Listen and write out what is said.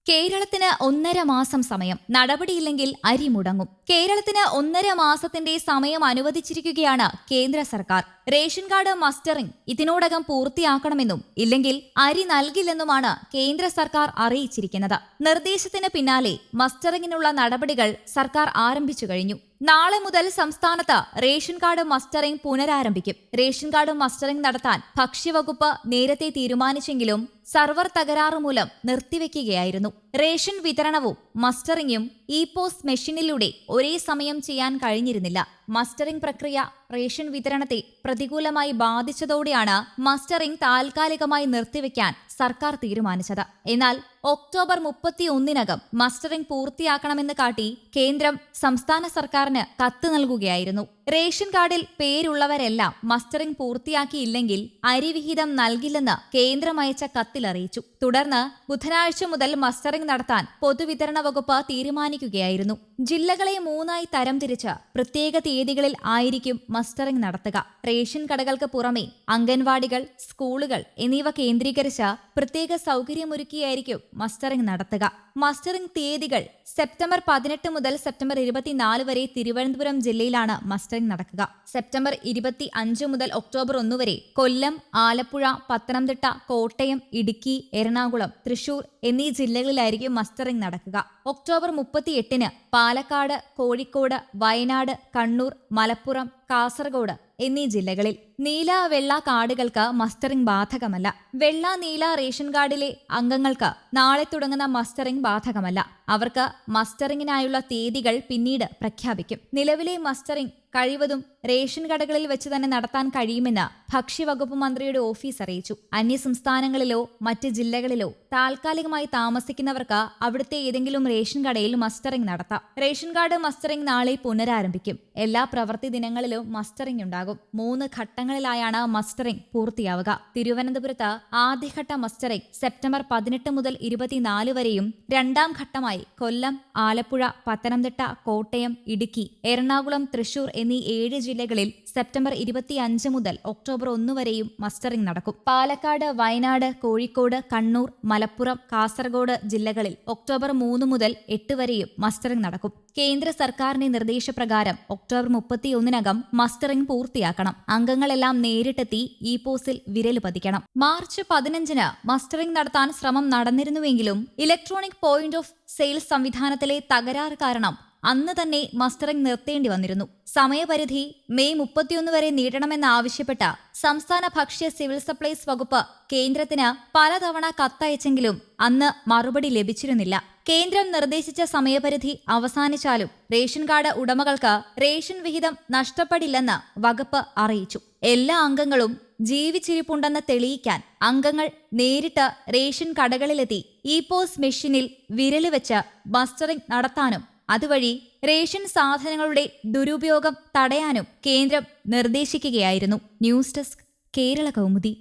കേരളത്തിന് 1.5 മാസം സമയം. നടപടിയില്ലെങ്കിൽ അരി മുടങ്ങും. കേരളത്തിന് 1.5 മാസത്തിന്റെ സമയം അനുവദിച്ചിരിക്കുകയാണ് കേന്ദ്ര സർക്കാർ. റേഷൻ കാർഡ് മസ്റ്ററിംഗ് ഇതിനോടകം പൂർത്തിയാക്കണമെന്നും ഇല്ലെങ്കിൽ അരി നൽകില്ലെന്നുമാണ് കേന്ദ്ര സർക്കാർ അറിയിച്ചിരിക്കുന്നത്. നിർദ്ദേശത്തിന് പിന്നാലെ മസ്റ്ററിംഗിനുള്ള നടപടികൾ സർക്കാർ ആരംഭിച്ചു കഴിഞ്ഞു. നാളെ മുതൽ സംസ്ഥാനത്ത് റേഷൻ കാർഡ് മസ്റ്ററിംഗ് പുനരാരംഭിക്കും. റേഷൻ കാർഡ് മസ്റ്ററിംഗ് നടത്താൻ ഭക്ഷ്യവകുപ്പ് നേരത്തെ തീരുമാനിച്ചെങ്കിലും സർവർ തകരാറ് മൂലം നിർത്തിവെക്കുകയായിരുന്നു. റേഷൻ വിതരണവും മസ്റ്ററിംഗും ഇ-പോസ് മെഷീനിലൂടെ ഒരേ സമയം ചെയ്യാൻ കഴിഞ്ഞിരുന്നില്ല. മസ്റ്ററിംഗ് പ്രക്രിയ റേഷൻ വിതരണത്തെ പ്രതികൂലമായി ബാധിച്ചതോടെയാണ് മസ്റ്ററിംഗ് താൽക്കാലികമായി നിർത്തിവെക്കാൻ സർക്കാർ തീരുമാനിച്ചത്. എന്നാൽ ഒക്ടോബർ 31-നകം മസ്റ്ററിംഗ് പൂർത്തിയാക്കണമെന്ന് കാട്ടി കേന്ദ്രം സംസ്ഥാന സർക്കാരിന് കത്ത് നൽകുകയായിരുന്നു. റേഷൻ കാർഡിൽ പേരുള്ളവരെല്ലാം മസ്റ്ററിംഗ് പൂർത്തിയാക്കിയില്ലെങ്കിൽ അരിവിഹിതം നൽകില്ലെന്ന് കേന്ദ്രം അയച്ച കത്തിൽ അറിയിച്ചു. തുടർന്ന് ബുധനാഴ്ച മുതൽ മസ്റ്ററിംഗ് നടത്താൻ പൊതുവിതരണ വകുപ്പ് തീരുമാനിക്കുകയായിരുന്നു. ജില്ലകളെ 3ആയി തരംതിരിച്ച് പ്രത്യേക തീയതികളിൽ ആയിരിക്കും മസ്റ്ററിംഗ് നടത്തുക. റേഷൻ കടകൾക്ക് പുറമെ അംഗൻവാടികൾ, സ്കൂളുകൾ എന്നിവ കേന്ദ്രീകരിച്ച് പ്രത്യേക സൗകര്യമൊരുക്കിയായിരിക്കും മസ്റ്ററിംഗ് നടത്തുക. മസ്റ്ററിംഗ് തീയതികൾ സെപ്റ്റംബർ 18 മുതൽ സെപ്റ്റംബർ 24 വരെ തിരുവനന്തപുരം ജില്ലയിലാണ് മസ്റ്ററിംഗ് നടക്കുക. സെപ്റ്റംബർ 25 മുതൽ ഒക്ടോബർ 1 വരെ കൊല്ലം, ആലപ്പുഴ, പത്തനംതിട്ട, കോട്ടയം, ഇടുക്കി, എറണാകുളം, തൃശൂർ എന്നീ ജില്ലകളിലായിരിക്കും മസ്റ്ററിംഗ് നടക്കുക. ഒക്ടോബർ 38-ന് പാലക്കാട്, കോഴിക്കോട്, വയനാട്, കണ്ണൂർ, മലപ്പുറം, കാസർഗോഡ് എന്നീ ജില്ലകളിൽ. നീല, വെള്ള കാർഡുകൾക്ക് മസ്റ്ററിംഗ് ബാധകമല്ല. വെള്ള, നീല റേഷൻ കാർഡിലെ അംഗങ്ങൾക്ക് നാളെ തുടങ്ങുന്ന മസ്റ്ററിംഗ് ബാധകമല്ല. അവർക്ക് മസ്റ്ററിംഗിനായുള്ള തീയതികൾ പിന്നീട് പ്രഖ്യാപിക്കും. നിലവിലെ മസ്റ്ററിംഗ് കഴിവതും റേഷൻ കടകളിൽ വെച്ച് തന്നെ നടത്താൻ കഴിയുമെന്ന് ഭക്ഷ്യവകുപ്പ് മന്ത്രിയുടെ ഓഫീസ് അറിയിച്ചു. അന്യസംസ്ഥാനങ്ങളിലോ മറ്റ് ജില്ലകളിലോ താൽക്കാലികമായി താമസിക്കുന്നവർക്ക് അവിടുത്തെ ഏതെങ്കിലും റേഷൻ കടയിൽ മസ്റ്ററിംഗ് നടത്താം. റേഷൻ കാർഡ് മസ്റ്ററിംഗ് നാളെ പുനരാരംഭിക്കും. എല്ലാ പ്രവൃത്തി ദിനങ്ങളിലും മസ്റ്ററിംഗ് ഉണ്ടാകും. 3 ഘട്ടങ്ങളിലായാണ് മസ്റ്ററിംഗ് പൂർത്തിയാവുക. തിരുവനന്തപുരത്ത് ആദ്യഘട്ട മസ്റ്ററിംഗ് സെപ്റ്റംബർ 18 മുതൽ 24 വരെയും, രണ്ടാം ഘട്ടമായി കൊല്ലം, ആലപ്പുഴ, പത്തനംതിട്ട, കോട്ടയം, ഇടുക്കി, എറണാകുളം, തൃശൂർ എന്നീ 7 ജില്ലകളിൽ സെപ്റ്റംബർ 25 മുതൽ ഒക്ടോബർ 1 വരെയും മസ്റ്ററിംഗ് നടക്കും. പാലക്കാട്, വയനാട്, കോഴിക്കോട്, കണ്ണൂർ, മലപ്പുറം, കാസർഗോഡ് ജില്ലകളിൽ ഒക്ടോബർ 3 മുതൽ 8 വരെയും മസ്റ്ററിംഗ് നടക്കും. കേന്ദ്ര സർക്കാരിന്റെ നിർദ്ദേശപ്രകാരം ഒക്ടോബർ 31-നകം മസ്റ്ററിംഗ് പൂർത്തിയാക്കണം. അംഗങ്ങളെല്ലാം നേരിട്ടെത്തി ഇ-പോസിൽ വിരല് പതിക്കണം. മാർച്ച് 15-ന് മസ്റ്ററിംഗ് നടത്താൻ ശ്രമം നടന്നിരുന്നുവെങ്കിലും ഇലക്ട്രോണിക് പോയിന്റ് ഓഫ് സെയിൽസ് സംവിധാനത്തിലെ തകരാറ് കാരണം അന്ന് തന്നെ മസ്റ്ററിംഗ് നിർത്തേണ്ടി വന്നിരുന്നു. സമയപരിധി മെയ് 31 വരെ നീട്ടണമെന്നാവശ്യപ്പെട്ട സംസ്ഥാന ഭക്ഷ്യ സിവിൽ സപ്ലൈസ് വകുപ്പ് കേന്ദ്രത്തിന് പലതവണ കത്തയച്ചെങ്കിലും അന്ന് മറുപടി ലഭിച്ചിരുന്നില്ല. കേന്ദ്രം നിർദ്ദേശിച്ച സമയപരിധി അവസാനിച്ചാലും റേഷൻ കാർഡ് ഉടമകൾക്ക് റേഷൻ വിഹിതം നഷ്ടപ്പെടില്ലെന്ന് വകുപ്പ് അറിയിച്ചു. എല്ലാ അംഗങ്ങളും ജീവിച്ചിരിപ്പുണ്ടെന്ന് തെളിയിക്കാൻ അംഗങ്ങൾ നേരിട്ട് റേഷൻ കടകളിലെത്തി ഇ-പോസ് മെഷീനിൽ വിരല് വെച്ച് മസ്റ്ററിംഗ് നടത്താനും അതുവഴി റേഷൻ സാധനങ്ങളുടെ ദുരുപയോഗം തടയാനും കേന്ദ്രം നിർദ്ദേശിക്കുകയായിരുന്നു. News desk, Kerala Kaumudi.